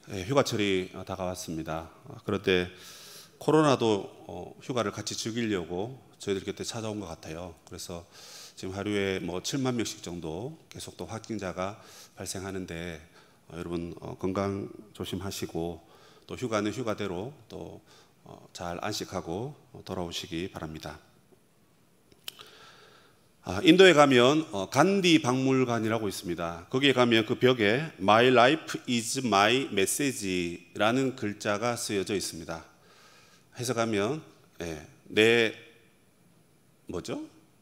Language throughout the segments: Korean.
휴가철이 다가왔습니다. 그럴 때 코로나도 휴가를 같이 즐기려고 저희들 곁에 찾아온 것 같아요. 그래서 지금 하루에 7만 명씩 정도 계속 또 확진자가 발생하는데 여러분 건강 조심하시고 또 휴가는 휴가대로 또 잘 안식하고 돌아오시기 바랍니다. 인도에 가면 간디 박물관이라고 있습니다. 거기에 가면 그 벽에 My life is my message라는 글자가 쓰여져 있습니다. 해석하면 내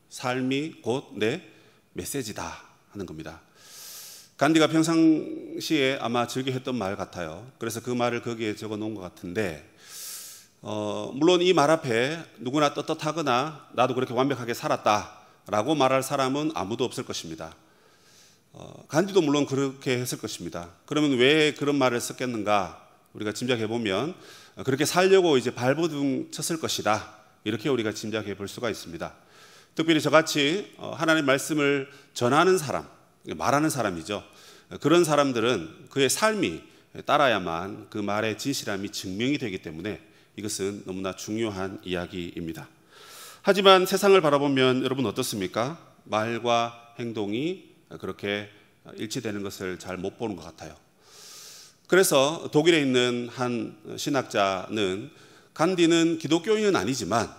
삶이 곧 내 메시지다 하는 겁니다. 간디가 평상시에 아마 즐겨 했던 말 같아요. 그래서 그 말을 거기에 적어 놓은 것 같은데 물론 이 말 앞에 누구나 떳떳하거나 나도 그렇게 완벽하게 살았다 라고 말할 사람은 아무도 없을 것입니다. 간디도 물론 그렇게 했을 것입니다. 그러면 왜 그런 말을 썼겠는가? 우리가 짐작해 보면 그렇게 살려고 이제 발버둥 쳤을 것이다. 이렇게 우리가 짐작해 볼 수가 있습니다. 특별히 저같이 하나님의 말씀을 전하는 사람, 말하는 사람이죠. 그런 사람들은 그의 삶이 따라야만 그 말의 진실함이 증명이 되기 때문에 이것은 너무나 중요한 이야기입니다. 하지만 세상을 바라보면 여러분 어떻습니까? 말과 행동이 그렇게 일치되는 것을 잘 못 보는 것 같아요. 그래서 독일에 있는 한 신학자는 간디는 기독교인은 아니지만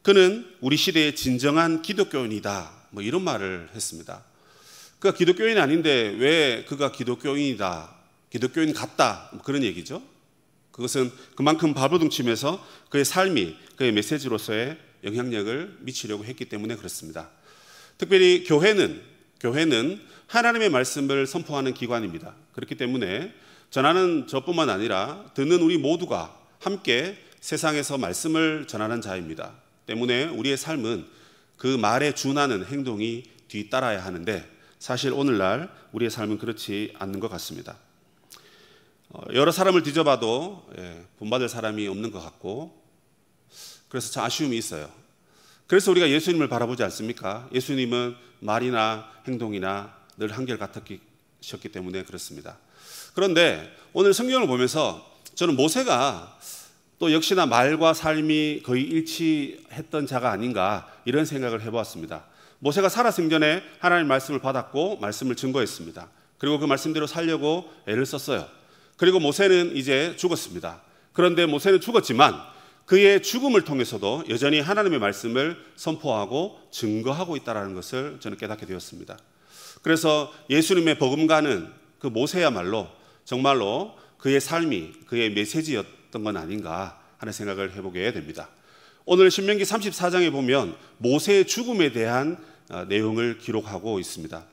그는 우리 시대의 진정한 기독교인이다 이런 말을 했습니다. 그가 기독교인이 아닌데 왜 그가 기독교인이다, 기독교인 같다 그런 얘기죠. 그것은 그만큼 발버둥 치면서 그의 삶이 그의 메시지로서의 영향력을 미치려고 했기 때문에 그렇습니다. 특별히 교회는 하나님의 말씀을 선포하는 기관입니다. 그렇기 때문에 전하는 저뿐만 아니라 듣는 우리 모두가 함께 세상에서 말씀을 전하는 자입니다. 때문에 우리의 삶은 그 말에 준하는 행동이 뒤따라야 하는데 사실 오늘날 우리의 삶은 그렇지 않는 것 같습니다. 여러 사람을 뒤져봐도 본받을 사람이 없는 것 같고 그래서 참 아쉬움이 있어요. 그래서 우리가 예수님을 바라보지 않습니까? 예수님은 말이나 행동이나 늘 한결같으셨기 때문에 그렇습니다. 그런데 오늘 성경을 보면서 저는 모세가 또 역시나 말과 삶이 거의 일치했던 자가 아닌가 이런 생각을 해보았습니다. 모세가 살아 생전에 하나님의 말씀을 받았고 말씀을 증거했습니다. 그리고 그 말씀대로 살려고 애를 썼어요. 그리고 모세는 이제 죽었습니다. 그런데 모세는 죽었지만 그의 죽음을 통해서도 여전히 하나님의 말씀을 선포하고 증거하고 있다는 것을 저는 깨닫게 되었습니다. 그래서 예수님의 버금가는 그 모세야말로 정말로 그의 삶이 그의 메시지였던 건 아닌가 하는 생각을 해보게 됩니다. 오늘 신명기 34장에 보면 모세의 죽음에 대한 내용을 기록하고 있습니다.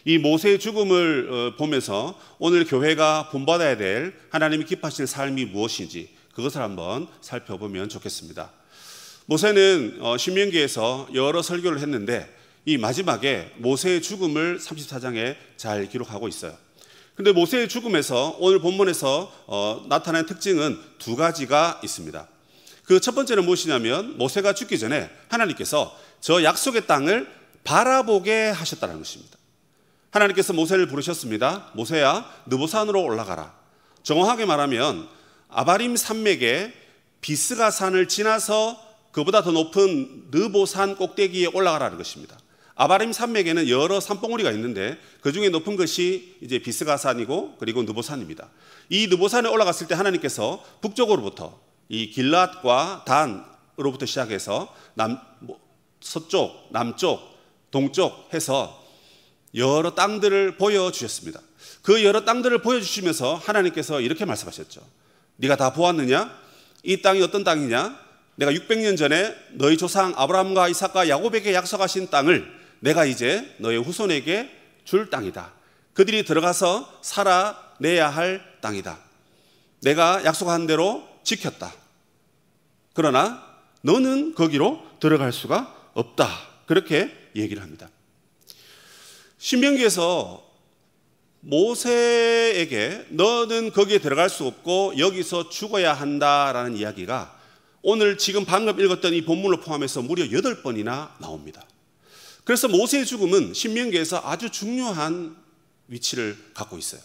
이 모세의 죽음을 보면서 오늘 교회가 본받아야 될 하나님이 기뻐하실 삶이 무엇인지 그것을 한번 살펴보면 좋겠습니다. 모세는 신명기에서 여러 설교를 했는데 이 마지막에 모세의 죽음을 34장에 잘 기록하고 있어요. 그런데 모세의 죽음에서 오늘 본문에서 나타나는 특징은 두 가지가 있습니다. 그 첫 번째는 무엇이냐면 모세가 죽기 전에 하나님께서 저 약속의 땅을 바라보게 하셨다는 것입니다. 하나님께서 모세를 부르셨습니다. 모세야, 느보산으로 올라가라. 정확하게 말하면 아바림 산맥에 비스가 산을 지나서 그보다 더 높은 느보산 꼭대기에 올라가라는 것입니다. 아바림 산맥에는 여러 산봉우리가 있는데 그 중에 높은 것이 이제 비스가 산이고 그리고 느보산입니다. 이 느보산에 올라갔을 때 하나님께서 북쪽으로부터 이 길앗과 단으로부터 시작해서 서쪽, 남쪽, 동쪽 해서 여러 땅들을 보여주셨습니다. 그 여러 땅들을 보여주시면서 하나님께서 이렇게 말씀하셨죠. 네가 다 보았느냐? 이 땅이 어떤 땅이냐? 내가 600년 전에 너희 조상 아브라함과 이삭과 야곱에게 약속하신 땅을 내가 이제 너의 후손에게 줄 땅이다. 그들이 들어가서 살아내야 할 땅이다. 내가 약속한 대로 지켰다. 그러나 너는 거기로 들어갈 수가 없다. 그렇게 얘기를 합니다. 신명기에서 모세에게 너는 거기에 들어갈 수 없고 여기서 죽어야 한다라는 이야기가 오늘 지금 방금 읽었던 이 본문을 포함해서 무려 8번이나 나옵니다. 그래서 모세의 죽음은 신명기에서 아주 중요한 위치를 갖고 있어요.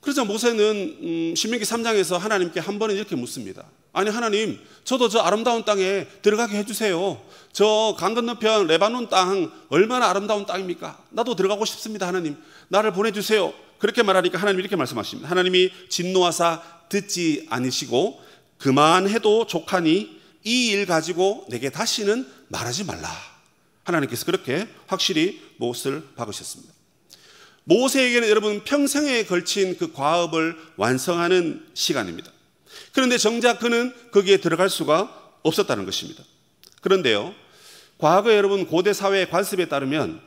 그래서 모세는 신명기 3장에서 하나님께 한 번은 이렇게 묻습니다. 아니 하나님, 저도 저 아름다운 땅에 들어가게 해주세요. 저 강 건너편 레바논 땅 얼마나 아름다운 땅입니까? 나도 들어가고 싶습니다. 하나님, 나를 보내주세요. 그렇게 말하니까 하나님이 이렇게 말씀하십니다. 하나님이 진노하사 듣지 않으시고 그만해도 족하니 이 일 가지고 내게 다시는 말하지 말라. 하나님께서 그렇게 확실히 못을 박으셨습니다. 모세에게는 여러분 평생에 걸친 그 과업을 완성하는 시간입니다. 그런데 정작 그는 거기에 들어갈 수가 없었다는 것입니다. 그런데요, 과거 여러분 고대 사회의 관습에 따르면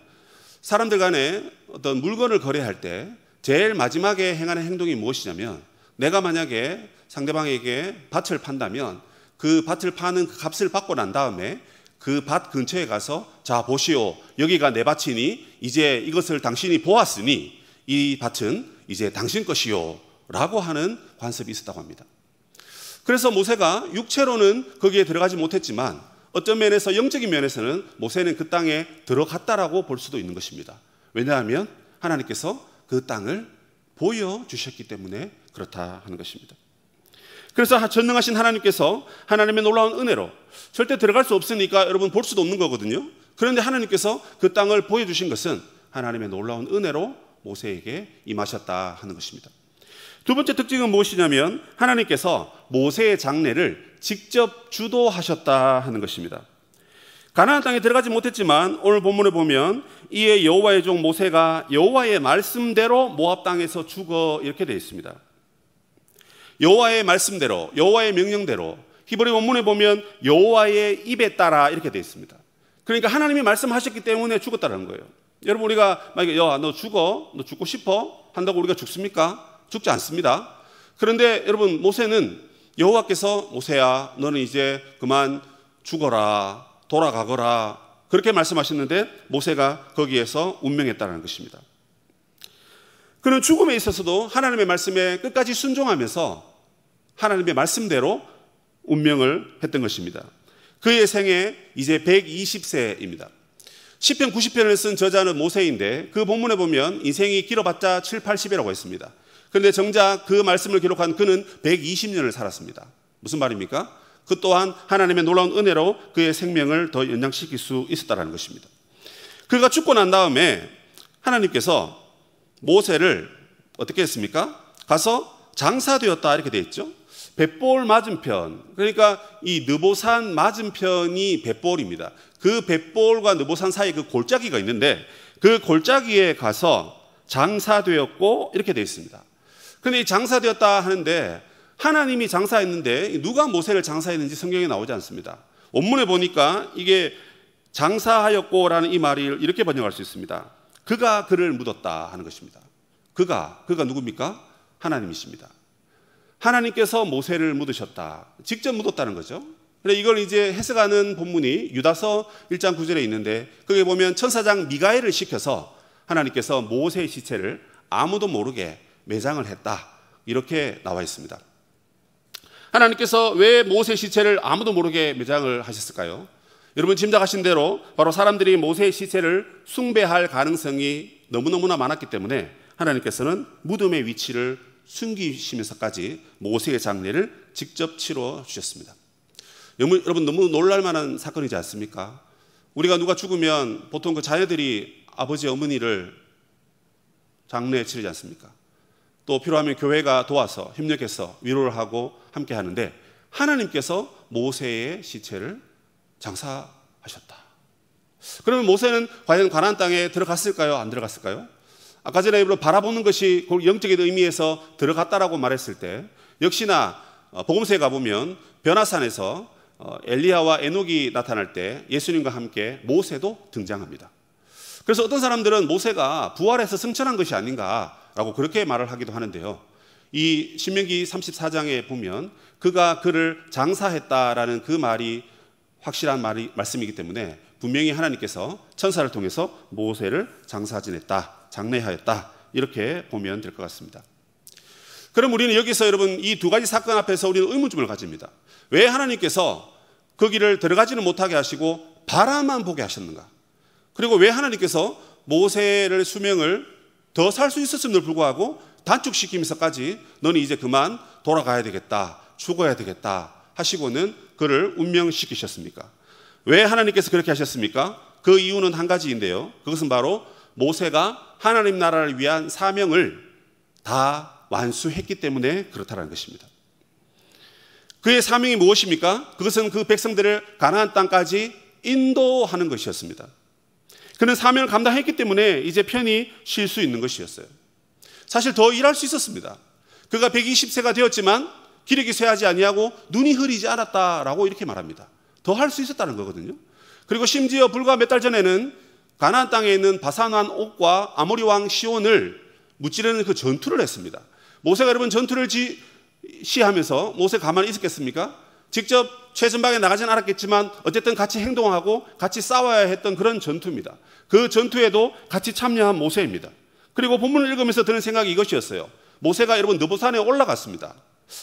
사람들 간에 어떤 물건을 거래할 때 제일 마지막에 행하는 행동이 무엇이냐면, 내가 만약에 상대방에게 밭을 판다면 그 밭을 파는 그 값을 받고 난 다음에 그 밭 근처에 가서 자 보시오, 여기가 내 밭이니 이제 이것을 당신이 보았으니 이 밭은 이제 당신 것이요 라고 하는 관습이 있었다고 합니다. 그래서 모세가 육체로는 거기에 들어가지 못했지만 어떤 면에서 영적인 면에서는 모세는 그 땅에 들어갔다라고 볼 수도 있는 것입니다. 왜냐하면 하나님께서 그 땅을 보여주셨기 때문에 그렇다 하는 것입니다. 그래서 전능하신 하나님께서 하나님의 놀라운 은혜로 절대 들어갈 수 없으니까 여러분 볼 수도 없는 거거든요. 그런데 하나님께서 그 땅을 보여주신 것은 하나님의 놀라운 은혜로 모세에게 임하셨다 하는 것입니다. 두 번째 특징은 무엇이냐면 하나님께서 모세의 장례를 직접 주도하셨다 하는 것입니다. 가나안 땅에 들어가지 못했지만 오늘 본문에 보면 이에 여호와의 종 모세가 여호와의 말씀대로 모압 땅에서 죽어 이렇게 되어 있습니다. 여호와의 말씀대로, 여호와의 명령대로, 히브리 원문에 보면 여호와의 입에 따라 이렇게 되어 있습니다. 그러니까 하나님이 말씀하셨기 때문에 죽었다는 거예요. 여러분 우리가 만약에 야, 너 죽어, 너 죽고 싶어 한다고 우리가 죽습니까? 죽지 않습니다. 그런데 여러분 모세는 여호와께서 모세야 너는 이제 그만 죽어라, 돌아가거라 그렇게 말씀하셨는데 모세가 거기에서 운명했다는 것입니다. 그는 죽음에 있어서도 하나님의 말씀에 끝까지 순종하면서 하나님의 말씀대로 운명을 했던 것입니다. 그의 생애 이제 120세입니다. 시편 90편을 쓴 저자는 모세인데 그 본문에 보면 인생이 길어봤자 7, 80이라고 했습니다. 그런데 정작 그 말씀을 기록한 그는 120년을 살았습니다. 무슨 말입니까? 그 또한 하나님의 놀라운 은혜로 그의 생명을 더 연장시킬 수 있었다는 것입니다. 그가 죽고 난 다음에 하나님께서 모세를 어떻게 했습니까? 가서 장사되었다 이렇게 되어 있죠. 벳볼 맞은편, 그러니까 이 느보산 맞은편이 벳볼입니다. 그 벳볼과 느보산 사이에 그 골짜기가 있는데 그 골짜기에 가서 장사되었고 이렇게 되어 있습니다. 그런데 이 장사되었다 하는데 하나님이 장사했는데 누가 모세를 장사했는지 성경에 나오지 않습니다. 원문에 보니까 이게 장사하였고라는 이 말이 이렇게 번역할 수 있습니다. 그가 그를 묻었다 하는 것입니다. 그가 누굽니까? 하나님이십니다. 하나님께서 모세를 묻으셨다. 직접 묻었다는 거죠. 그런데 이걸 이제 해석하는 본문이 유다서 1장 9절에 있는데 거기에 보면 천사장 미가엘을 시켜서 하나님께서 모세의 시체를 아무도 모르게 매장을 했다. 이렇게 나와 있습니다. 하나님께서 왜 모세의 시체를 아무도 모르게 매장을 하셨을까요? 여러분 짐작하신 대로 바로 사람들이 모세의 시체를 숭배할 가능성이 너무너무나 많았기 때문에 하나님께서는 무덤의 위치를 숨기시면서까지 모세의 장례를 직접 치러 주셨습니다. 여러분 너무 놀랄 만한 사건이지 않습니까? 우리가 누가 죽으면 보통 그 자녀들이 아버지 어머니를 장례에 치르지 않습니까? 또 필요하면 교회가 도와서 협력해서 위로를 하고 함께 하는데 하나님께서 모세의 시체를 장사하셨다. 그러면 모세는 과연 가나안 땅에 들어갔을까요? 안 들어갔을까요? 아까 전에 바라보는 것이 영적인 의미에서 들어갔다라고 말했을 때 역시나 복음서에 가보면 변화산에서 엘리야와 에녹이 나타날 때 예수님과 함께 모세도 등장합니다. 그래서 어떤 사람들은 모세가 부활해서 승천한 것이 아닌가라고 그렇게 말을 하기도 하는데요. 이 신명기 34장에 보면 그가 그를 장사했다라는 그 말이 확실한 말씀이기 때문에 분명히 하나님께서 천사를 통해서 모세를 장례하였다 이렇게 보면 될 것 같습니다. 그럼 우리는 여기서 여러분 이 두 가지 사건 앞에서 우리는 의문점을 가집니다. 왜 하나님께서 거기를 들어가지는 못하게 하시고 바라만 보게 하셨는가? 그리고 왜 하나님께서 모세를 수명을 더 살 수 있었음에도 불구하고 단축시키면서까지 너는 이제 그만 돌아가야 되겠다, 죽어야 되겠다 하시고는 그를 운명시키셨습니까? 왜 하나님께서 그렇게 하셨습니까? 그 이유는 한 가지인데요. 그것은 바로 모세가 하나님 나라를 위한 사명을 다 완수했기 때문에 그렇다는 것입니다. 그의 사명이 무엇입니까? 그것은 그 백성들을 가나안 땅까지 인도하는 것이었습니다. 그는 사명을 감당했기 때문에 이제 편히 쉴 수 있는 것이었어요. 사실 더 일할 수 있었습니다. 그가 120세가 되었지만 기력이 쇠하지 아니하고 눈이 흐리지 않았다라고 이렇게 말합니다. 더 할 수 있었다는 거거든요. 그리고 심지어 불과 몇 달 전에는 가나안 땅에 있는 바산왕 옥과 아모리 왕 시온을 무찌르는 그 전투를 했습니다. 모세가 여러분 전투를 시하면서 모세 가만히 있었겠습니까? 직접 최전방에 나가진 않았겠지만 어쨌든 같이 행동하고 같이 싸워야 했던 그런 전투입니다. 그 전투에도 같이 참여한 모세입니다. 그리고 본문을 읽으면서 드는 생각이 이것이었어요. 모세가 여러분 느보산에 올라갔습니다.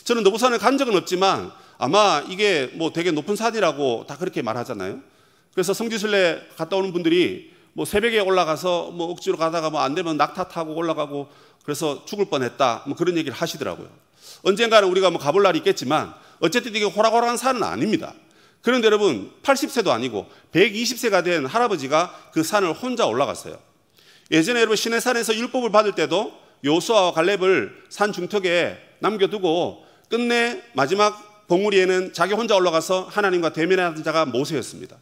저는 느보산에 간 적은 없지만 아마 이게 뭐 되게 높은 산이라고 다 그렇게 말하잖아요. 그래서 성지순례 갔다 오는 분들이 뭐 새벽에 올라가서 뭐 억지로 가다가 뭐 안 되면 낙타 타고 올라가고 그래서 죽을 뻔했다 뭐 그런 얘기를 하시더라고요. 언젠가는 우리가 뭐 가볼 날이 있겠지만 어쨌든 이게 호락호락한 산은 아닙니다. 그런데 여러분 80세도 아니고 120세가 된 할아버지가 그 산을 혼자 올라갔어요. 예전에 여러분 시내산에서 율법을 받을 때도 여호수아와 갈렙을 산 중턱에 남겨두고 끝내 마지막 봉우리에는 자기 혼자 올라가서 하나님과 대면하는 자가 모세였습니다.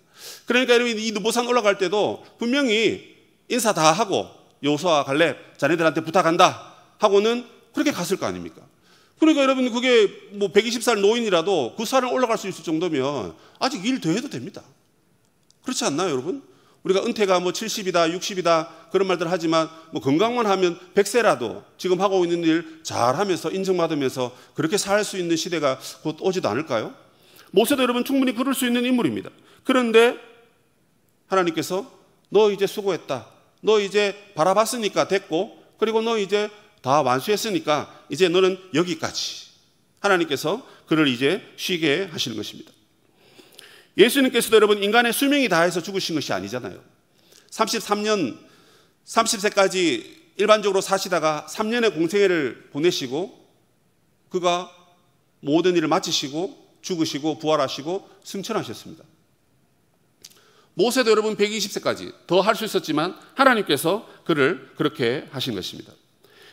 그러니까 여러분 이 느보산 올라갈 때도 분명히 인사 다 하고 여호수아와 갈렙 자네들한테 부탁한다 하고는 그렇게 갔을 거 아닙니까? 그러니까 여러분 그게 뭐 120살 노인이라도 그 산을 올라갈 수 있을 정도면 아직 일 더 해도 됩니다. 그렇지 않나요, 여러분? 우리가 은퇴가 뭐 70이다, 60이다 그런 말들 하지만 뭐 건강만 하면 100세라도 지금 하고 있는 일 잘하면서 인정받으면서 그렇게 살 수 있는 시대가 곧 오지도 않을까요? 모세도 여러분 충분히 그럴 수 있는 인물입니다. 그런데 하나님께서 너 이제 수고했다. 너 이제 바라봤으니까 됐고 그리고 너 이제 다 완수했으니까 이제 너는 여기까지. 하나님께서 그를 이제 쉬게 하시는 것입니다. 예수님께서도 여러분 인간의 수명이 다해서 죽으신 것이 아니잖아요. 33년 30세까지 일반적으로 사시다가 3년의 공생애를 보내시고 그가 모든 일을 마치시고 죽으시고 부활하시고 승천하셨습니다. 모세도 여러분 120세까지 더 할 수 있었지만 하나님께서 그를 그렇게 하신 것입니다.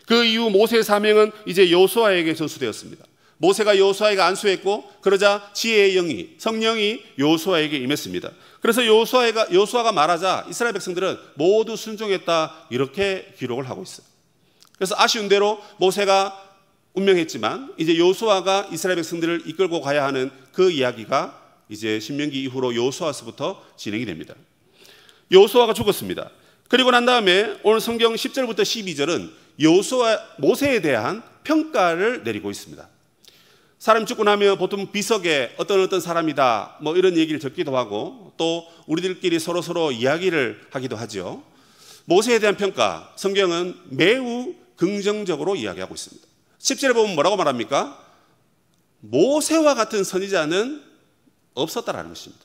그 이후 모세의 사명은 이제 여호수아에게 전수되었습니다. 모세가 여호수아에게 안수했고 그러자 지혜의 영이 성령이 여호수아에게 임했습니다. 그래서 여호수아가 말하자 이스라엘 백성들은 모두 순종했다 이렇게 기록을 하고 있어요. 그래서 아쉬운 대로 모세가 운명했지만 이제 여호수아가 이스라엘 백성들을 이끌고 가야 하는 그 이야기가 이제 신명기 이후로 여호수아서부터 진행이 됩니다. 여호수아가 죽었습니다. 그리고 난 다음에 오늘 성경 10절부터 12절은 모세에 대한 평가를 내리고 있습니다. 사람 죽고 나면 보통 비석에 어떤 사람이다 뭐 이런 얘기를 적기도 하고 또 우리들끼리 서로 이야기를 하기도 하죠. 모세에 대한 평가 성경은 매우 긍정적으로 이야기하고 있습니다. 10절에 보면 뭐라고 말합니까? 모세와 같은 선지자는 없었다라는 것입니다.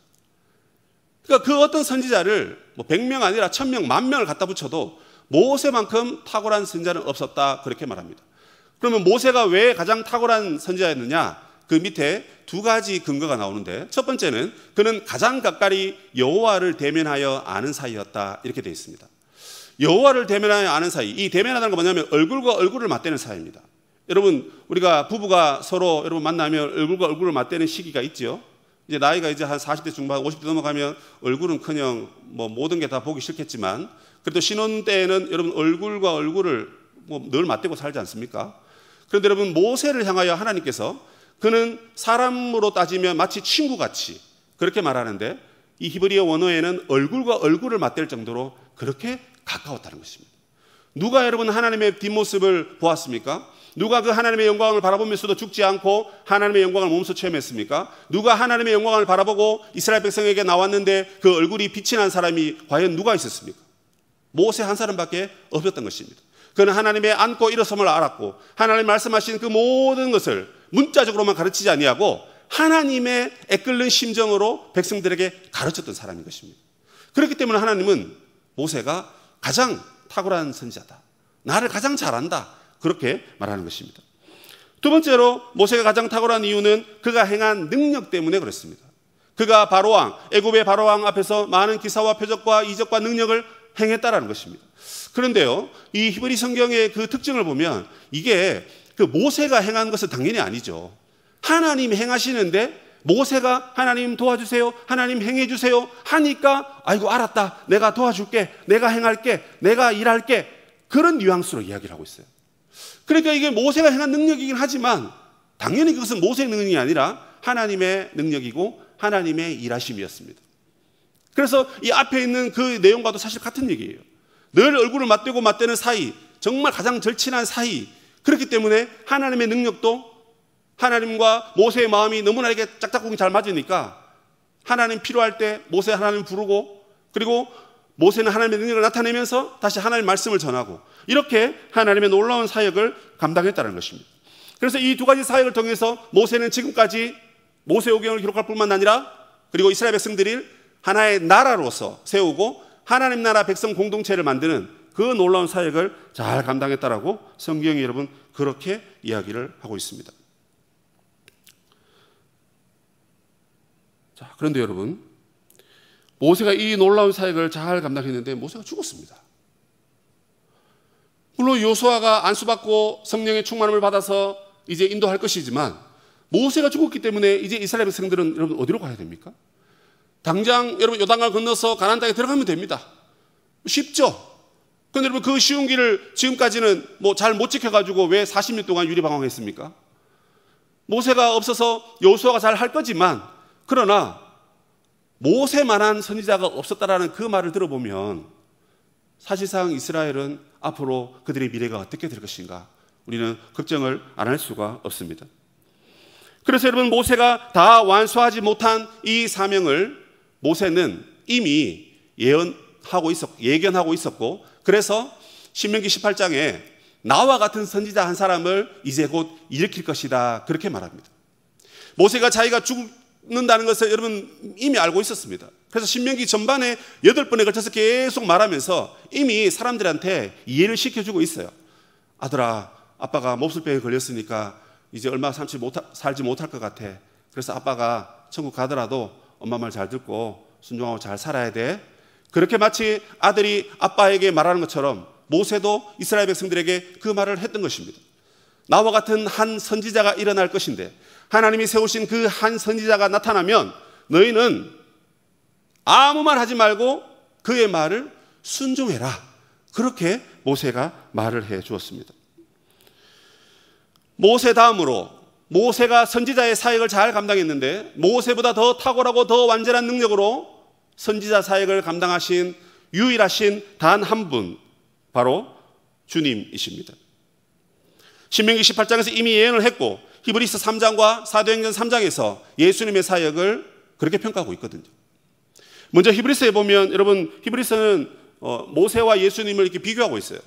그러니까 그 어떤 선지자를 뭐 100명 아니라 1000명, 10,000명을 갖다 붙여도 모세만큼 탁월한 선지자는 없었다 그렇게 말합니다. 그러면 모세가 왜 가장 탁월한 선지자였느냐? 그 밑에 두 가지 근거가 나오는데 첫 번째는 그는 가장 가까이 여호와를 대면하여 아는 사이였다 이렇게 되어 있습니다. 여호와를 대면하여 아는 사이, 이 대면하다는 건 뭐냐면 얼굴과 얼굴을 맞대는 사이입니다. 여러분 우리가 부부가 서로 여러분 만나면 얼굴과 얼굴을 맞대는 시기가 있죠. 이제 나이가 이제 한 40대 중반, 50대 넘어가면 얼굴은커녕 뭐 모든 게 다 보기 싫겠지만 그래도 신혼 때에는 여러분 얼굴과 얼굴을 뭐 늘 맞대고 살지 않습니까? 그런데 여러분 모세를 향하여 하나님께서 그는 사람으로 따지면 마치 친구같이 그렇게 말하는데 이 히브리어 원어에는 얼굴과 얼굴을 맞댈 정도로 그렇게 가까웠다는 것입니다. 누가 여러분 하나님의 뒷모습을 보았습니까? 누가 그 하나님의 영광을 바라보면서도 죽지 않고 하나님의 영광을 몸소 체험했습니까? 누가 하나님의 영광을 바라보고 이스라엘 백성에게 나왔는데 그 얼굴이 빛이 난 사람이 과연 누가 있었습니까? 모세 한 사람밖에 없었던 것입니다. 그는 하나님의 앉고 일어섬을 알았고 하나님 말씀하신 그 모든 것을 문자적으로만 가르치지 아니하고 하나님의 애끓는 심정으로 백성들에게 가르쳤던 사람인 것입니다. 그렇기 때문에 하나님은 모세가 가장 탁월한 선지자다, 나를 가장 잘 안다, 그렇게 말하는 것입니다. 두 번째로 모세가 가장 탁월한 이유는 그가 행한 능력 때문에 그렇습니다. 그가 바로왕, 애굽의 바로왕 앞에서 많은 기사와 표적과 이적과 능력을 행했다라는 것입니다. 그런데요, 이 히브리 성경의 그 특징을 보면 이게 그 모세가 행한 것은 당연히 아니죠. 하나님 행하시는데 모세가 하나님 도와주세요, 하나님 행해주세요 하니까 아이고 알았다, 내가 도와줄게, 내가 행할게, 내가 일할게, 그런 뉘앙스로 이야기를 하고 있어요. 그러니까 이게 모세가 행한 능력이긴 하지만 당연히 그것은 모세의 능력이 아니라 하나님의 능력이고 하나님의 일하심이었습니다. 그래서 이 앞에 있는 그 내용과도 사실 같은 얘기예요. 늘 얼굴을 맞대고 맞대는 사이, 정말 가장 절친한 사이, 그렇기 때문에 하나님의 능력도 하나님과 모세의 마음이 너무나 이렇게 짝짝꿍이 잘 맞으니까 하나님 필요할 때 모세 하나님 부르고, 그리고 모세는 하나님의 능력을 나타내면서 다시 하나님의 말씀을 전하고, 이렇게 하나님의 놀라운 사역을 감당했다는 것입니다. 그래서 이 두 가지 사역을 통해서 모세는 지금까지 모세오경을 기록할 뿐만 아니라 그리고 이스라엘 백성들이 하나의 나라로서 세우고 하나님 나라 백성 공동체를 만드는 그 놀라운 사역을 잘 감당했다라고 성경이 여러분 그렇게 이야기를 하고 있습니다. 자, 그런데 여러분, 모세가 이 놀라운 사역을 잘 감당했는데 모세가 죽었습니다. 물론 여호수아가 안수받고 성령의 충만함을 받아서 이제 인도할 것이지만 모세가 죽었기 때문에 이제 이스라엘 백성들은 여러분 어디로 가야 됩니까? 당장 여러분 요단강을 건너서 가나안 땅에 들어가면 됩니다. 쉽죠? 그런데 여러분 그 쉬운 길을 지금까지는 뭐 잘 못 지켜가지고 왜 40년 동안 유리방황했습니까? 모세가 없어서 여호수아가 잘 할 거지만, 그러나 모세만한 선지자가 없었다라는 그 말을 들어보면 사실상 이스라엘은 앞으로 그들의 미래가 어떻게 될 것인가 우리는 걱정을 안 할 수가 없습니다. 그래서 여러분 모세가 다 완수하지 못한 이 사명을 모세는 이미 예견하고 있었고, 그래서 신명기 18장에 나와 같은 선지자 한 사람을 이제 곧 일으킬 것이다 그렇게 말합니다. 모세가 자기가 죽는다는 것을 여러분 이미 알고 있었습니다. 그래서 신명기 전반에 8번에 걸쳐서 계속 말하면서 이미 사람들한테 이해를 시켜주고 있어요. 아들아, 아빠가 몹쓸병에 걸렸으니까 이제 얼마 살지 못할 것 같아. 그래서 아빠가 천국 가더라도 엄마 말 잘 듣고 순종하고 잘 살아야 돼. 그렇게 마치 아들이 아빠에게 말하는 것처럼 모세도 이스라엘 백성들에게 그 말을 했던 것입니다. 나와 같은 한 선지자가 일어날 것인데 하나님이 세우신 그 한 선지자가 나타나면 너희는 아무 말 하지 말고 그의 말을 순종해라. 그렇게 모세가 말을 해 주었습니다. 모세 다음으로 모세가 선지자의 사역을 잘 감당했는데 모세보다 더 탁월하고 더 완전한 능력으로 선지자 사역을 감당하신 유일하신 단 한 분, 바로 주님이십니다. 신명기 18장에서 이미 예언을 했고 히브리서 3장과 사도행전 3장에서 예수님의 사역을 그렇게 평가하고 있거든요. 먼저 히브리서에 보면 여러분 히브리서는 모세와 예수님을 이렇게 비교하고 있어요.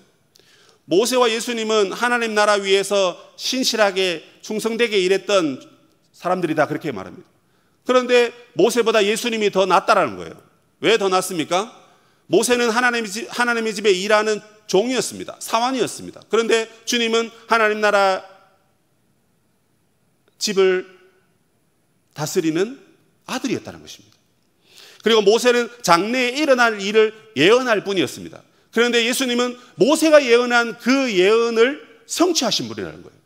모세와 예수님은 하나님 나라 위에서 신실하게 충성되게 일했던 사람들이다 그렇게 말합니다. 그런데 모세보다 예수님이 더 낫다라는 거예요. 왜 더 낫습니까? 모세는 하나님의 집에 일하는 종이었습니다. 사환이었습니다. 그런데 주님은 하나님 나라 집을 다스리는 아들이었다는 것입니다. 그리고 모세는 장래에 일어날 일을 예언할 뿐이었습니다. 그런데 예수님은 모세가 예언한 그 예언을 성취하신 분이라는 거예요.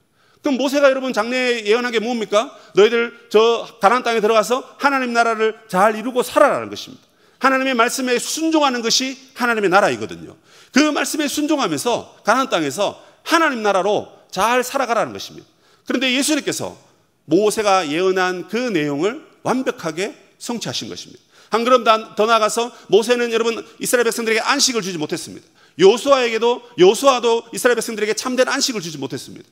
그럼 모세가 여러분 장래에 예언한 게 뭡니까? 너희들 저 가나안 땅에 들어가서 하나님 나라를 잘 이루고 살아라는 것입니다. 하나님의 말씀에 순종하는 것이 하나님의 나라이거든요. 그 말씀에 순종하면서 가나안 땅에서 하나님 나라로 잘 살아가라는 것입니다. 그런데 예수님께서 모세가 예언한 그 내용을 완벽하게 성취하신 것입니다. 한 걸음 더 나아가서 모세는 여러분 이스라엘 백성들에게 안식을 주지 못했습니다. 여호수아도 이스라엘 백성들에게 참된 안식을 주지 못했습니다.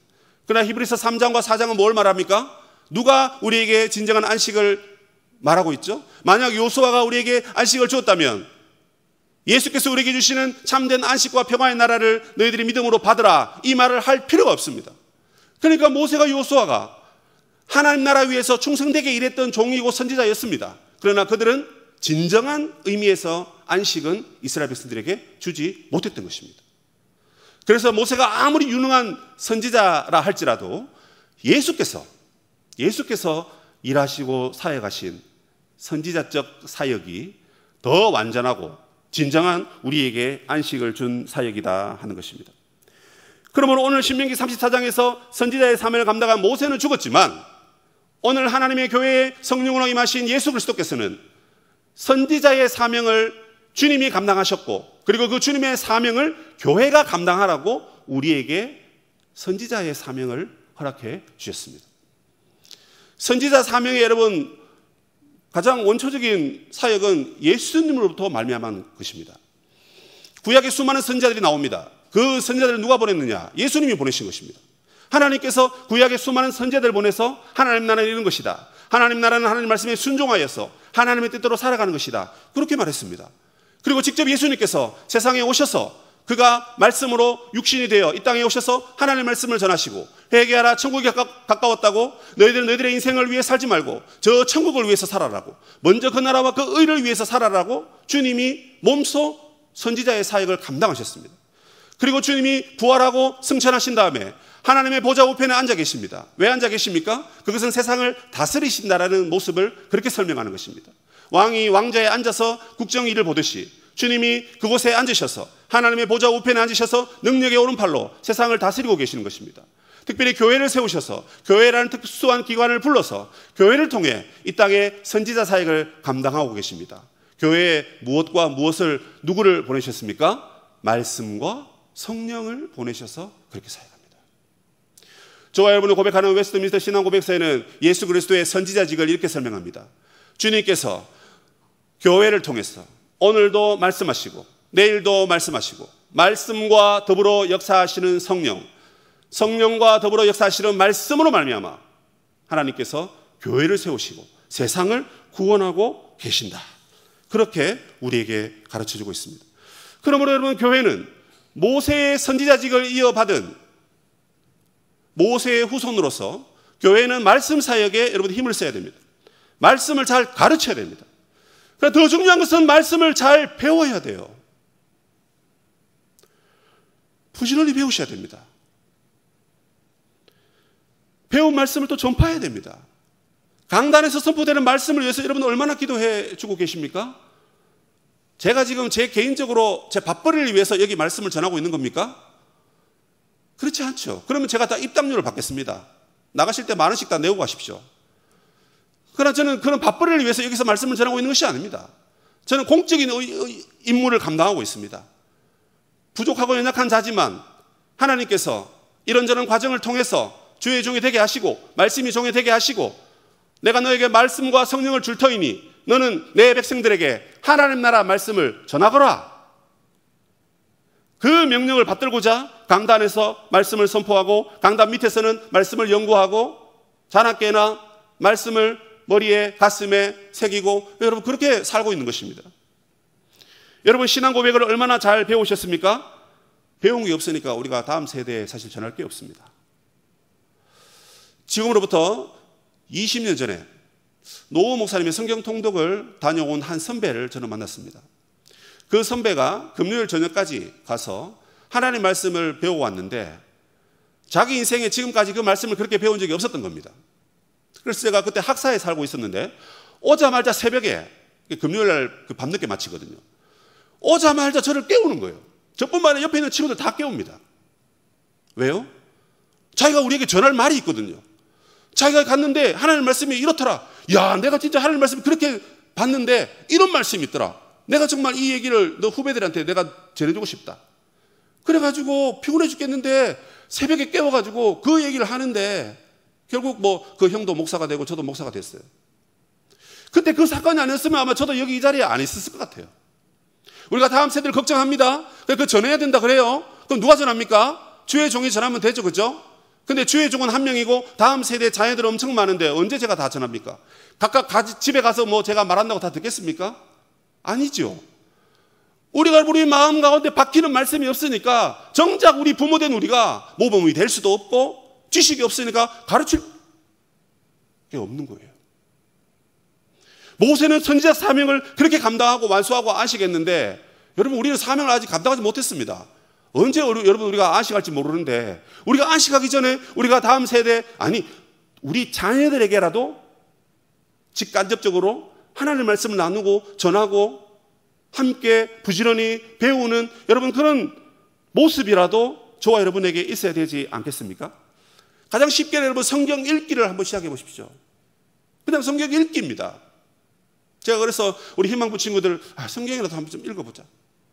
그러나 히브리서 3장과 4장은 뭘 말합니까? 누가 우리에게 진정한 안식을 말하고 있죠? 만약 여호수아가 우리에게 안식을 주었다면 예수께서 우리에게 주시는 참된 안식과 평화의 나라를 너희들이 믿음으로 받으라 이 말을 할 필요가 없습니다. 그러니까 모세가 여호수아가 하나님 나라 위에서 충성되게 일했던 종이고 선지자였습니다. 그러나 그들은 진정한 의미에서 안식은 이스라엘 백성들에게 주지 못했던 것입니다. 그래서 모세가 아무리 유능한 선지자라 할지라도 예수께서 일하시고 사역하신 선지자적 사역이 더 완전하고 진정한 우리에게 안식을 준 사역이다 하는 것입니다. 그러므로 오늘 신명기 34장에서 선지자의 사명을 감당한 모세는 죽었지만 오늘 하나님의 교회에 성령으로 임하신 예수 그리스도께서는 선지자의 사명을 주님이 감당하셨고, 그리고 그 주님의 사명을 교회가 감당하라고 우리에게 선지자의 사명을 허락해 주셨습니다. 선지자 사명의 여러분 가장 원초적인 사역은 예수님으로부터 말미암은 것입니다. 구약에 수많은 선지자들이 나옵니다. 그 선지자들을 누가 보냈느냐? 예수님이 보내신 것입니다. 하나님께서 구약에 수많은 선지자들을 보내서 하나님 나라는 이런 것이다, 하나님 나라는 하나님 말씀에 순종하여서 하나님의 뜻대로 살아가는 것이다, 그렇게 말했습니다. 그리고 직접 예수님께서 세상에 오셔서 그가 말씀으로 육신이 되어 이 땅에 오셔서 하나님의 말씀을 전하시고, 회개하라 천국이 가까웠다고, 너희들의 인생을 위해 살지 말고 저 천국을 위해서 살아라고, 먼저 그 나라와 그 의를 위해서 살아라고 주님이 몸소 선지자의 사역을 감당하셨습니다. 그리고 주님이 부활하고 승천하신 다음에 하나님의 보좌 우편에 앉아 계십니다. 왜 앉아 계십니까? 그것은 세상을 다스리신다라는 모습을 그렇게 설명하는 것입니다. 왕이 왕좌에 앉아서 국정 일을 보듯이 주님이 그곳에 앉으셔서 하나님의 보좌 우편에 앉으셔서 능력의 오른팔로 세상을 다스리고 계시는 것입니다. 특별히 교회를 세우셔서 교회라는 특수한 기관을 불러서 교회를 통해 이 땅에 선지자 사역을 감당하고 계십니다. 교회에 무엇과 무엇을, 누구를 보내셨습니까? 말씀과 성령을 보내셔서 그렇게 사역합니다. 저와 여러분을 고백하는 웨스트민스터 신앙고백서에는 예수 그리스도의 선지자직을 이렇게 설명합니다. 주님께서 교회를 통해서 오늘도 말씀하시고 내일도 말씀하시고, 말씀과 더불어 역사하시는 성령, 성령과 더불어 역사하시는 말씀으로 말미암아 하나님께서 교회를 세우시고 세상을 구원하고 계신다, 그렇게 우리에게 가르쳐주고 있습니다. 그러므로 여러분, 교회는 모세의 선지자직을 이어받은 모세의 후손으로서 교회는 말씀 사역에 여러분 힘을 써야 됩니다. 말씀을 잘 가르쳐야 됩니다. 그러나 더 중요한 것은 말씀을 잘 배워야 돼요. 부지런히 배우셔야 됩니다. 배운 말씀을 또 전파해야 됩니다. 강단에서 선포되는 말씀을 위해서 여러분 얼마나 기도해 주고 계십니까? 제가 지금 제 개인적으로 제 밥벌이를 위해서 여기 말씀을 전하고 있는 겁니까? 그렇지 않죠. 그러면 제가 다 입당료를 받겠습니다. 나가실 때 10,000원씩 다 내고 가십시오. 그러나 저는 그런 밥벌이를 위해서 여기서 말씀을 전하고 있는 것이 아닙니다. 저는 공적인 임무를 감당하고 있습니다. 부족하고 연약한 자지만 하나님께서 이런저런 과정을 통해서 주의 종이 되게 하시고 말씀이 종이 되게 하시고, 내가 너에게 말씀과 성령을 줄 터이니 너는 내 백성들에게 하나님 나라 말씀을 전하거라, 그 명령을 받들고자 강단에서 말씀을 선포하고 강단 밑에서는 말씀을 연구하고 자나깨나 말씀을 머리에 가슴에 새기고, 여러분 그렇게 살고 있는 것입니다. 여러분 신앙 고백을 얼마나 잘 배우셨습니까? 배운 게 없으니까 우리가 다음 세대에 사실 전할 게 없습니다. 지금으로부터 20년 전에 노 목사님의 성경 통독을 다녀온 한 선배를 저는 만났습니다. 그 선배가 금요일 저녁까지 가서 하나님 말씀을 배우고 왔는데 자기 인생에 지금까지 그 말씀을 그렇게 배운 적이 없었던 겁니다. 그래서 제가 그때 학사에 살고 있었는데 오자마자 새벽에, 금요일 날 밤늦게 마치거든요. 오자마자 저를 깨우는 거예요. 저뿐만 아니라 옆에 있는 친구들 다 깨웁니다. 왜요? 자기가 우리에게 전할 말이 있거든요. 자기가 갔는데 하나님 말씀이 이렇더라. 야, 내가 진짜 하나님 말씀을 그렇게 봤는데 이런 말씀이 있더라. 내가 정말 이 얘기를 너 후배들한테 내가 전해주고 싶다. 그래가지고 피곤해 죽겠는데 새벽에 깨워가지고 그 얘기를 하는데 결국 뭐 그 형도 목사가 되고 저도 목사가 됐어요. 그때 그 사건이 아니었으면 아마 저도 여기 이 자리에 안 있었을 것 같아요. 우리가 다음 세대를 걱정합니다. 그 전해야 된다 그래요. 그럼 누가 전합니까? 주의 종이 전하면 되죠, 그죠? 근데 주의 종은 한 명이고 다음 세대 자녀들 엄청 많은데 언제 제가 다 전합니까? 각각 집에 가서 뭐 제가 말한다고 다 듣겠습니까? 아니죠. 우리가 우리 마음 가운데 박히는 말씀이 없으니까 정작 우리 부모된 우리가 모범이 될 수도 없고 지식이 없으니까 가르칠 게 없는 거예요. 모세는 선지자 사명을 그렇게 감당하고 완수하고 아시겠는데 여러분 우리는 사명을 아직 감당하지 못했습니다. 언제 여러분 우리가 안식할지 모르는데, 우리가 안식하기 전에 우리가 다음 세대, 아니 우리 자녀들에게라도 직간접적으로 하나님의 말씀을 나누고 전하고 함께 부지런히 배우는 여러분 그런 모습이라도 저와 여러분에게 있어야 되지 않겠습니까? 가장 쉽게 여러분 성경 읽기를 한번 시작해 보십시오. 그냥 성경 읽기입니다. 제가 그래서 우리 희망부 친구들 성경이라도 한번 좀 읽어보자.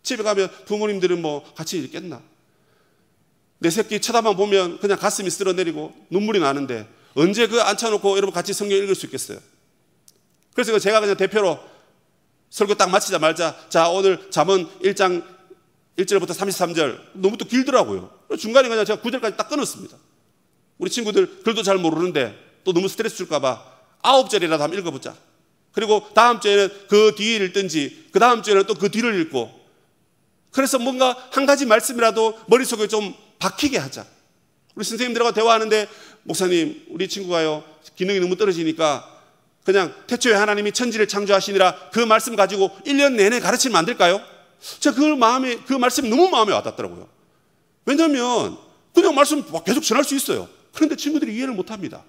집에 가면 부모님들은 뭐 같이 읽겠나? 내 새끼 쳐다만 보면 그냥 가슴이 쓸어내리고 눈물이 나는데 언제 그 앉혀놓고 여러분 같이 성경 읽을 수 있겠어요? 그래서 제가 그냥 대표로 설교 딱 마치자마자 자 오늘 잠언 1장 1절부터 33절 너무 또 길더라고요. 중간에 그냥 제가 9절까지 딱 끊었습니다. 우리 친구들 글도 잘 모르는데 또 너무 스트레스 줄까 봐 9절이라도 한번 읽어보자. 그리고 다음 주에는 그 뒤를 읽든지 그 다음 주에는 또 그 뒤를 읽고, 그래서 뭔가 한 가지 말씀이라도 머릿속에 좀 박히게 하자. 우리 선생님들하고 대화하는데 목사님 우리 친구가요 기능이 너무 떨어지니까 그냥 태초에 하나님이 천지를 창조하시니라 그 말씀 가지고 1년 내내 가르치면 안 될까요? 제가 그 말씀이 너무 마음에 와닿더라고요. 왜냐하면 그냥 말씀 계속 전할 수 있어요. 그런데 친구들이 이해를 못합니다.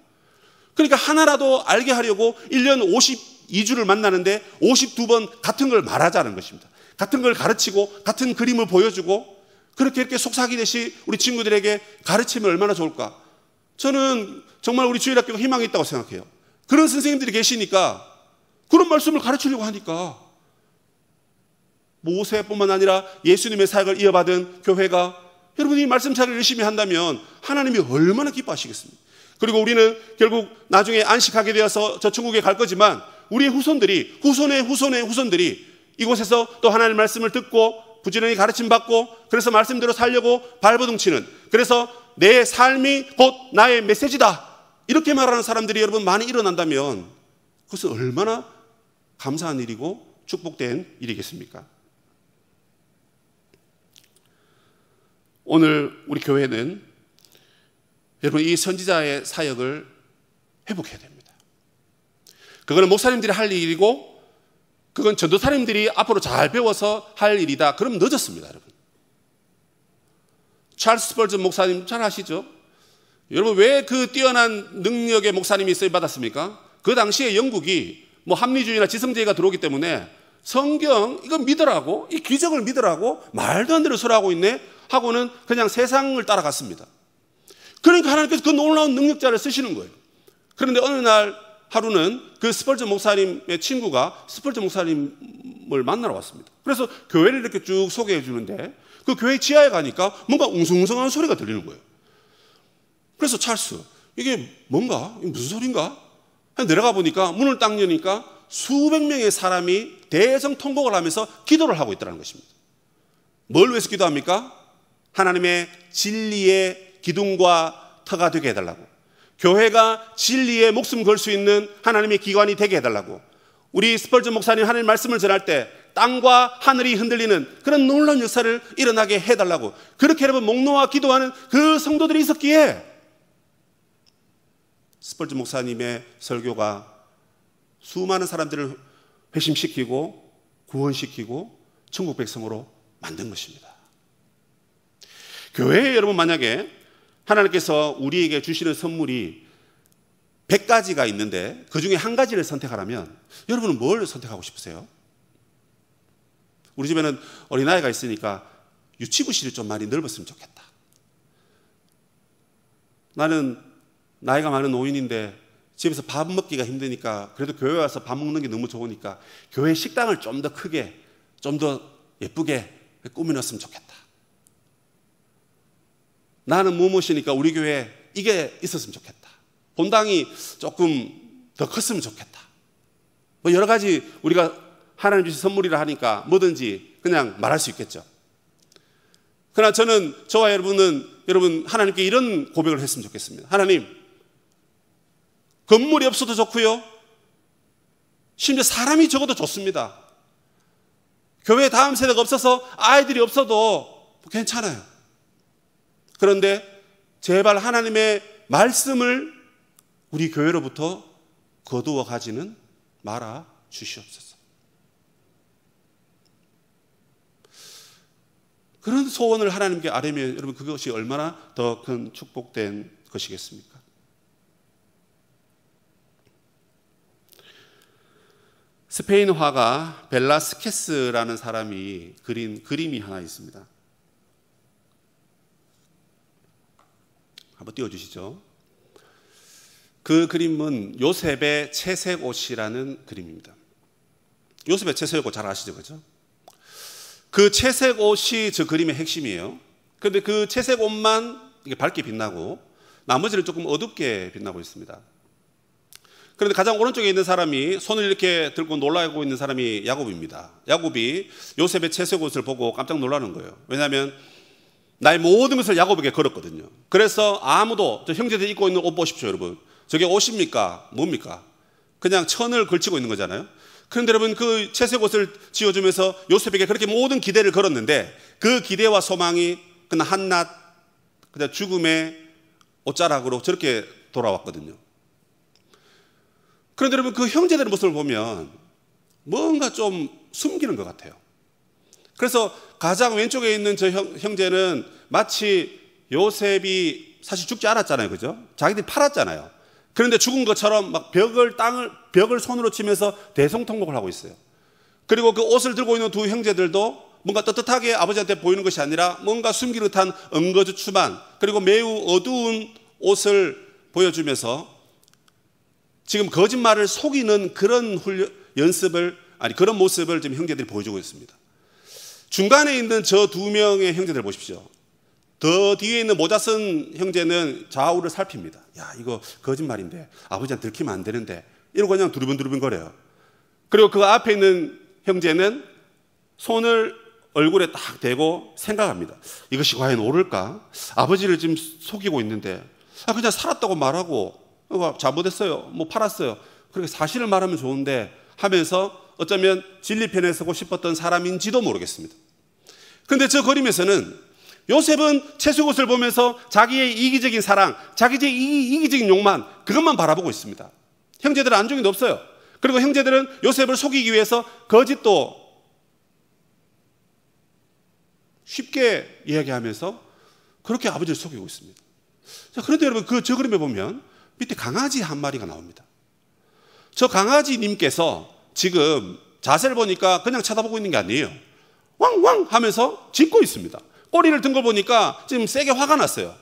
그러니까 하나라도 알게 하려고 1년 52주를 만나는데 52번 같은 걸 말하자는 것입니다. 같은 걸 가르치고 같은 그림을 보여주고 그렇게 이렇게 속삭이듯이 우리 친구들에게 가르치면 얼마나 좋을까. 저는 정말 우리 주일학교가 희망이 있다고 생각해요. 그런 선생님들이 계시니까 그런 말씀을 가르치려고 하니까 모세뿐만 아니라 예수님의 사역을 이어받은 교회가 여러분이 이 말씀 잘 열심히 한다면 하나님이 얼마나 기뻐하시겠습니까? 그리고 우리는 결국 나중에 안식하게 되어서 저 천국에 갈 거지만 우리의 후손들이 후손의 후손들이 이곳에서 또 하나님의 말씀을 듣고 부지런히 가르침 받고 그래서 말씀대로 살려고 발버둥 치는, 그래서 내 삶이 곧 나의 메시지다 이렇게 말하는 사람들이 여러분 많이 일어난다면 그것은 얼마나 감사한 일이고 축복된 일이겠습니까? 오늘 우리 교회는 여러분 이 선지자의 사역을 회복해야 됩니다. 그거는 목사님들이 할 일이고 그건 전도사님들이 앞으로 잘 배워서 할 일이다. 그럼 늦었습니다, 여러분. 찰스 스펄전 목사님 잘 아시죠? 여러분 왜 그 뛰어난 능력의 목사님이 쓰임받았습니까? 그 당시에 영국이 뭐 합리주의나 지성주의가 들어오기 때문에 성경 이거 믿으라고, 이 기적을 믿으라고 말도 안 되는 소리 하고 있네 하고는 그냥 세상을 따라갔습니다. 그러니까 하나님께서 그 놀라운 능력자를 쓰시는 거예요. 그런데 어느 날 하루는 그 스펄전 목사님의 친구가 스펄전 목사님을 만나러 왔습니다. 그래서 교회를 이렇게 쭉 소개해 주는데 그 교회 지하에 가니까 뭔가 웅성웅성한 소리가 들리는 거예요. 그래서 찰스, 이게 뭔가? 이게 무슨 소린가? 내려가 보니까 문을 딱 여니까 수백 명의 사람이 대성통곡을 하면서 기도를 하고 있다는 것입니다. 뭘 위해서 기도합니까? 하나님의 진리의 기둥과 터가 되게 해달라고, 교회가 진리에 목숨 걸 수 있는 하나님의 기관이 되게 해달라고, 우리 스펄전 목사님 하나님 말씀을 전할 때 땅과 하늘이 흔들리는 그런 놀라운 역사를 일어나게 해달라고 그렇게 여러분 목놓아 기도하는 그 성도들이 있었기에 스펄전 목사님의 설교가 수많은 사람들을 회심시키고 구원시키고 천국 백성으로 만든 것입니다. 교회에 여러분 만약에 하나님께서 우리에게 주시는 선물이 100가지가 있는데 그 중에 한 가지를 선택하라면 여러분은 뭘 선택하고 싶으세요? 우리 집에는 어린아이가 있으니까 유치부실이 좀 많이 넓었으면 좋겠다. 나는 나이가 많은 노인인데 집에서 밥 먹기가 힘드니까 그래도 교회 와서 밥 먹는 게 너무 좋으니까 교회 식당을 좀 더 크게 좀 더 예쁘게 꾸며놨으면 좋겠다. 나는 무엇이니까 우리 교회에 이게 있었으면 좋겠다. 본당이 조금 더 컸으면 좋겠다. 뭐 여러 가지 우리가 하나님 주신 선물이라 하니까 뭐든지 그냥 말할 수 있겠죠. 그러나 저와 여러분 하나님께 이런 고백을 했으면 좋겠습니다. 하나님, 건물이 없어도 좋고요, 심지어 사람이 적어도 좋습니다. 교회 다음 세대가 없어서 아이들이 없어도 괜찮아요. 그런데 제발 하나님의 말씀을 우리 교회로부터 거두어 가지는 말아 주시옵소서. 그런 소원을 하나님께 아뢰면 여러분 그것이 얼마나 더 큰 축복된 것이겠습니까? 스페인 화가 벨라스케스라는 사람이 그린 그림이 하나 있습니다. 한번 띄워주시죠. 그 그림은 요셉의 채색 옷이라는 그림입니다. 요셉의 채색 옷 잘 아시죠? 그죠? 그 채색 옷이 저 그림의 핵심이에요. 그런데 그 채색 옷만 이게 밝게 빛나고 나머지는 조금 어둡게 빛나고 있습니다. 그런데 가장 오른쪽에 있는 사람이 손을 이렇게 들고 놀라고 있는 사람이 야곱입니다. 야곱이 요셉의 채색 옷을 보고 깜짝 놀라는 거예요. 왜냐하면 나의 모든 것을 야곱에게 걸었거든요. 그래서 아무도, 저 형제들이 입고 있는 옷 보십시오, 여러분. 저게 옷입니까? 뭡니까? 그냥 천을 걸치고 있는 거잖아요. 그런데 여러분 그 채색 옷을 지어주면서 요셉에게 그렇게 모든 기대를 걸었는데 그 기대와 소망이 그냥 한낱 그냥 죽음의 옷자락으로 저렇게 돌아왔거든요. 그런데 여러분 그 형제들의 모습을 보면 뭔가 좀 숨기는 것 같아요. 그래서 가장 왼쪽에 있는 저 형제는 마치 요셉이 사실 죽지 않았잖아요. 그죠? 자기들이 팔았잖아요. 그런데 죽은 것처럼 막 벽을 손으로 치면서 대성통곡을 하고 있어요. 그리고 그 옷을 들고 있는 두 형제들도 뭔가 떳떳하게 아버지한테 보이는 것이 아니라 뭔가 숨기는 듯한 엉거주춤한 그리고 매우 어두운 옷을 보여주면서 지금 거짓말을 속이는 그런 그런 모습을 지금 형제들이 보여주고 있습니다. 중간에 있는 저 두 명의 형제들 보십시오. 더 뒤에 있는 모자 쓴 형제는 좌우를 살핍니다. 야, 이거 거짓말인데 아버지한테 들키면 안 되는데 이러고 그냥 두리번두리번 거려요. 그리고 그 앞에 있는 형제는 손을 얼굴에 딱 대고 생각합니다. 이것이 과연 옳을까? 아버지를 지금 속이고 있는데 그냥 살았다고 말하고 잘못했어요. 뭐 팔았어요. 그렇게 사실을 말하면 좋은데 하면서 어쩌면 진리편에 서고 싶었던 사람인지도 모르겠습니다. 그런데 저 그림에서는 요셉은 채색 옷을 보면서 자기의 이기적인 사랑, 자기의 이기적인 욕망 그것만 바라보고 있습니다. 형제들은 안중에도 없어요. 그리고 형제들은 요셉을 속이기 위해서 거짓도 쉽게 이야기하면서 그렇게 아버지를 속이고 있습니다. 자, 그런데 여러분 저 그림에 보면 밑에 강아지 한 마리가 나옵니다. 저 강아지님께서 지금 자세를 보니까 그냥 쳐다보고 있는 게 아니에요. 왕왕 하면서 짖고 있습니다. 꼬리를 든 걸 보니까 지금 세게 화가 났어요.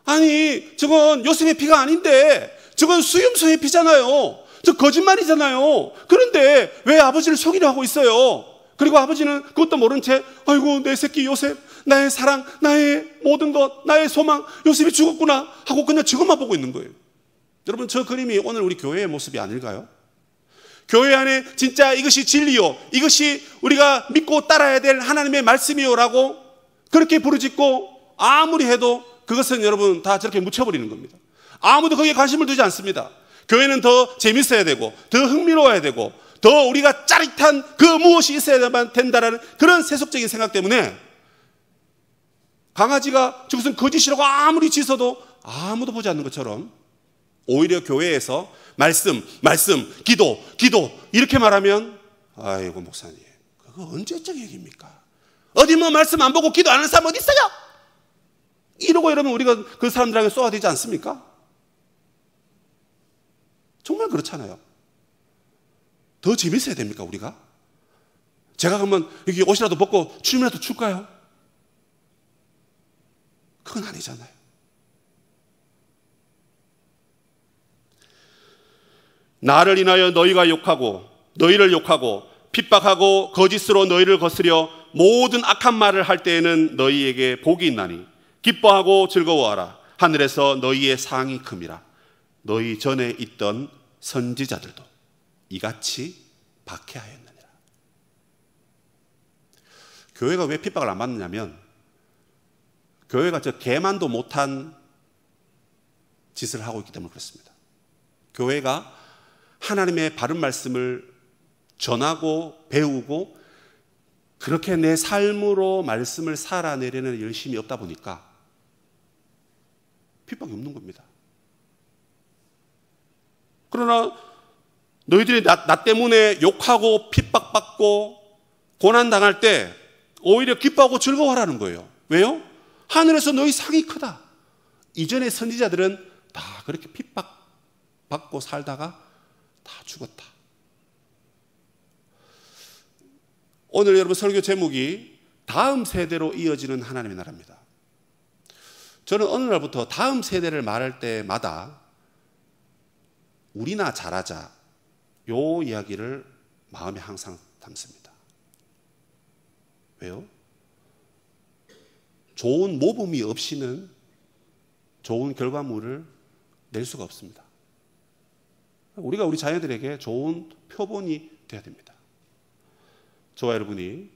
아니 저건 요셉의 피가 아닌데 저건 수염소의 피잖아요. 저 거짓말이잖아요. 그런데 왜 아버지를 속이려 하고 있어요? 그리고 아버지는 그것도 모른 채 아이고 내 새끼 요셉, 나의 사랑, 나의 모든 것, 나의 소망, 요셉이 죽었구나 하고 그냥 저것만 보고 있는 거예요. 여러분 저 그림이 오늘 우리 교회의 모습이 아닐까요? 교회 안에 진짜 이것이 진리요, 이것이 우리가 믿고 따라야 될 하나님의 말씀이요라고 그렇게 부르짖고 아무리 해도 그것은 여러분 다 저렇게 묻혀버리는 겁니다. 아무도 거기에 관심을 두지 않습니다. 교회는 더 재밌어야 되고 더 흥미로워야 되고 더 우리가 짜릿한 그 무엇이 있어야만 된다라는 그런 세속적인 생각 때문에 강아지가 저것은 거짓이라고 아무리 짖어도 아무도 보지 않는 것처럼 오히려 교회에서 말씀, 기도 이렇게 말하면 아이고 목사님 그거 언제적 얘기입니까? 어디 뭐 말씀 안 보고 기도 안 하는 사람 어디 있어요? 이러고 이러면 우리가 그 사람들에게 쏘아대지 않습니까? 정말 그렇잖아요. 더 재밌어야 됩니까 우리가? 제가 그러면 여기 옷이라도 벗고 춤이라도 출까요? 그건 아니잖아요. 나를 인하여 너희를 욕하고 핍박하고 거짓으로 너희를 거스려 모든 악한 말을 할 때에는 너희에게 복이 있나니 기뻐하고 즐거워하라. 하늘에서 너희의 상이 큼이라. 너희 전에 있던 선지자들도 이같이 박해하였느니라. 교회가 왜 핍박을 안 받느냐면 교회가 저 개만도 못한 짓을 하고 있기 때문에 그렇습니다. 교회가 하나님의 바른 말씀을 전하고 배우고 그렇게 내 삶으로 말씀을 살아내려는 열심이 없다 보니까 핍박이 없는 겁니다. 그러나 너희들이 나 때문에 욕하고 핍박받고 고난당할 때 오히려 기뻐하고 즐거워하라는 거예요. 왜요? 하늘에서 너희 상이 크다. 이전의 선지자들은 다 그렇게 핍박받고 살다가 다 죽었다. 오늘 여러분 설교 제목이 다음 세대로 이어지는 하나님의 나라입니다. 저는 어느 날부터 다음 세대를 말할 때마다 우리나 잘하자 요 이야기를 마음에 항상 담습니다. 왜요? 좋은 모범이 없이는 좋은 결과물을 낼 수가 없습니다. 우리가 우리 자녀들에게 좋은 표본이 되어야 됩니다. 저와 여러분이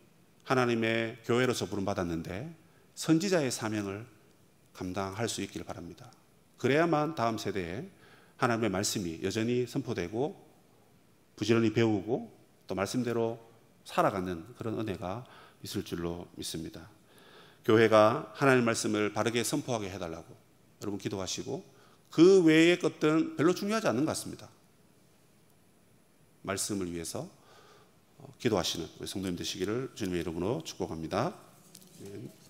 하나님의 교회로서 부름받았는데 선지자의 사명을 감당할 수 있기를 바랍니다. 그래야만 다음 세대에 하나님의 말씀이 여전히 선포되고 부지런히 배우고 또 말씀대로 살아가는 그런 은혜가 있을 줄로 믿습니다. 교회가 하나님의 말씀을 바르게 선포하게 해달라고 여러분 기도하시고 그 외의 것들은 별로 중요하지 않는 것 같습니다. 말씀을 위해서 기도하시는 우리 성도님 되시기를 주님의 이름으로 축복합니다. 아멘.